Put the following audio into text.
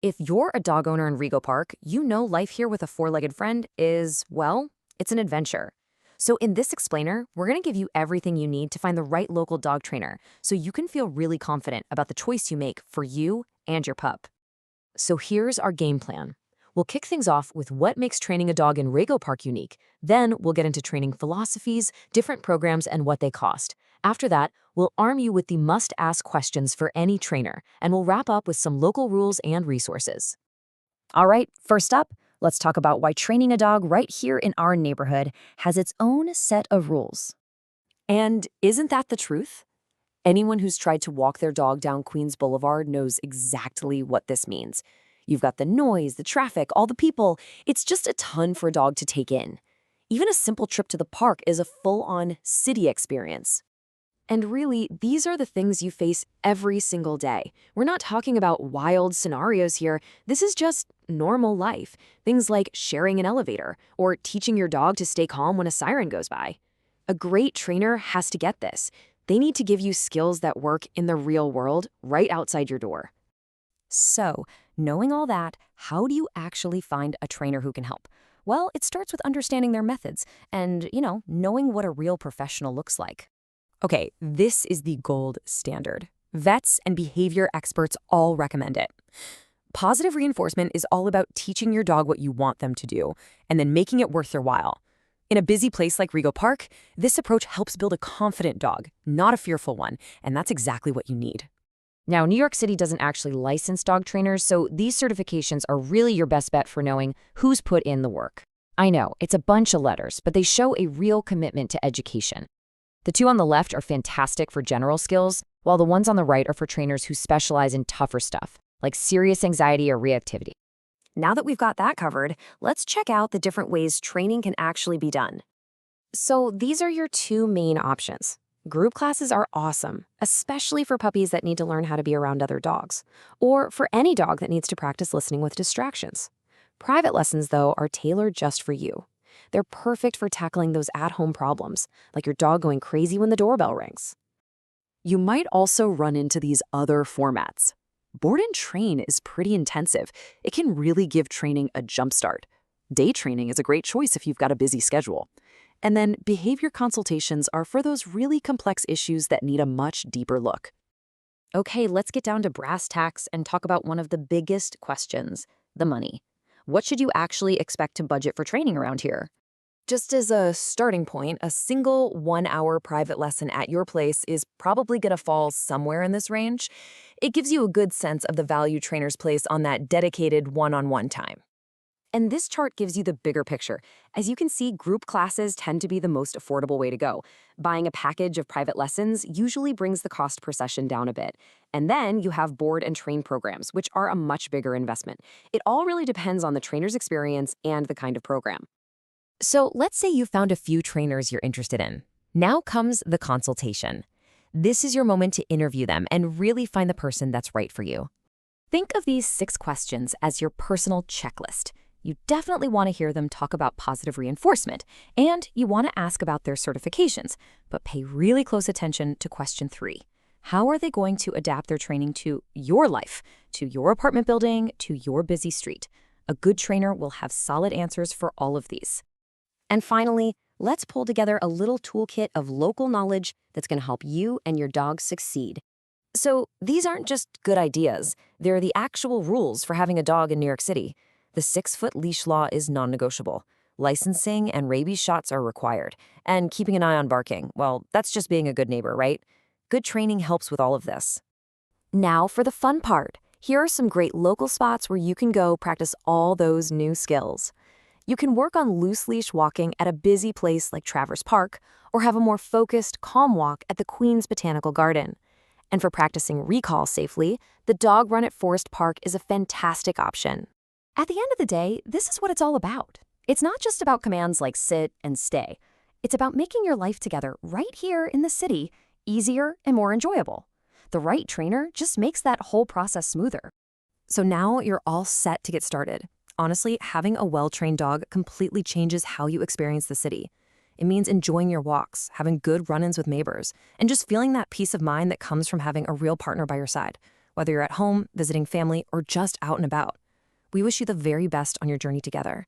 If you're a dog owner in Rego Park, you know life here with a four-legged friend is, well, it's an adventure. So in this explainer, we're going to give you everything you need to find the right local dog trainer so you can feel really confident about the choice you make for you and your pup. So here's our game plan. We'll kick things off with what makes training a dog in Rego Park unique. Then we'll get into training philosophies, different programs, and what they cost. After that, we'll arm you with the must-ask questions for any trainer, and we'll wrap up with some local rules and resources. All right, first up, let's talk about why training a dog right here in our neighborhood has its own set of rules. And isn't that the truth? Anyone who's tried to walk their dog down Queens Boulevard knows exactly what this means. You've got the noise, the traffic, all the people. It's just a ton for a dog to take in. Even a simple trip to the park is a full-on city experience. And really, these are the things you face every single day. We're not talking about wild scenarios here. This is just normal life. Things like sharing an elevator or teaching your dog to stay calm when a siren goes by. A great trainer has to get this. They need to give you skills that work in the real world right outside your door. So, knowing all that, how do you actually find a trainer who can help? Well, it starts with understanding their methods and, knowing what a real professional looks like. Okay, this is the gold standard. Vets and behavior experts all recommend it. Positive reinforcement is all about teaching your dog what you want them to do and then making it worth their while. In a busy place like Rego Park, this approach helps build a confident dog, not a fearful one, and that's exactly what you need. Now, New York City doesn't actually license dog trainers, so these certifications are really your best bet for knowing who's put in the work. I know, it's a bunch of letters, but they show a real commitment to education. The two on the left are fantastic for general skills, while the ones on the right are for trainers who specialize in tougher stuff, like serious anxiety or reactivity. Now that we've got that covered, let's check out the different ways training can actually be done. So these are your two main options. Group classes are awesome, especially for puppies that need to learn how to be around other dogs, or for any dog that needs to practice listening with distractions. Private lessons, though, are tailored just for you. They're perfect for tackling those at-home problems, like your dog going crazy when the doorbell rings. You might also run into these other formats. Board and train is pretty intensive. It can really give training a jumpstart. Day training is a great choice if you've got a busy schedule. And then behavior consultations are for those really complex issues that need a much deeper look. Okay, let's get down to brass tacks and talk about one of the biggest questions, the money. What should you actually expect to budget for training around here? Just as a starting point, a single 1-hour private lesson at your place is probably going to fall somewhere in this range. It gives you a good sense of the value trainers place on that dedicated one-on-one time. And this chart gives you the bigger picture. As you can see, group classes tend to be the most affordable way to go. Buying a package of private lessons usually brings the cost per session down a bit. And then you have board and train programs, which are a much bigger investment. It all really depends on the trainer's experience and the kind of program. So let's say you found a few trainers you're interested in. Now comes the consultation. This is your moment to interview them and really find the person that's right for you. Think of these 6 questions as your personal checklist. You definitely want to hear them talk about positive reinforcement, and you want to ask about their certifications, but pay really close attention to question 3. How are they going to adapt their training to your life, to your apartment building, to your busy street? A good trainer will have solid answers for all of these. And finally, let's pull together a little toolkit of local knowledge that's going to help you and your dog succeed. So these aren't just good ideas. They're the actual rules for having a dog in New York City. The 6-foot leash law is non-negotiable. Licensing and rabies shots are required. And keeping an eye on barking, well, that's just being a good neighbor, right? Good training helps with all of this. Now for the fun part. Here are some great local spots where you can go practice all those new skills. You can work on loose leash walking at a busy place like Traverse Park, or have a more focused, calm walk at the Queens Botanical Garden. And for practicing recall safely, the dog run at Forest Park is a fantastic option. At the end of the day, this is what it's all about. It's not just about commands like sit and stay. It's about making your life together right here in the city easier and more enjoyable. The right trainer just makes that whole process smoother. So now you're all set to get started. Honestly, having a well-trained dog completely changes how you experience the city. It means enjoying your walks, having good run-ins with neighbors, and just feeling that peace of mind that comes from having a real partner by your side. whether you're at home, visiting family, or just out and about. We wish you the very best on your journey together.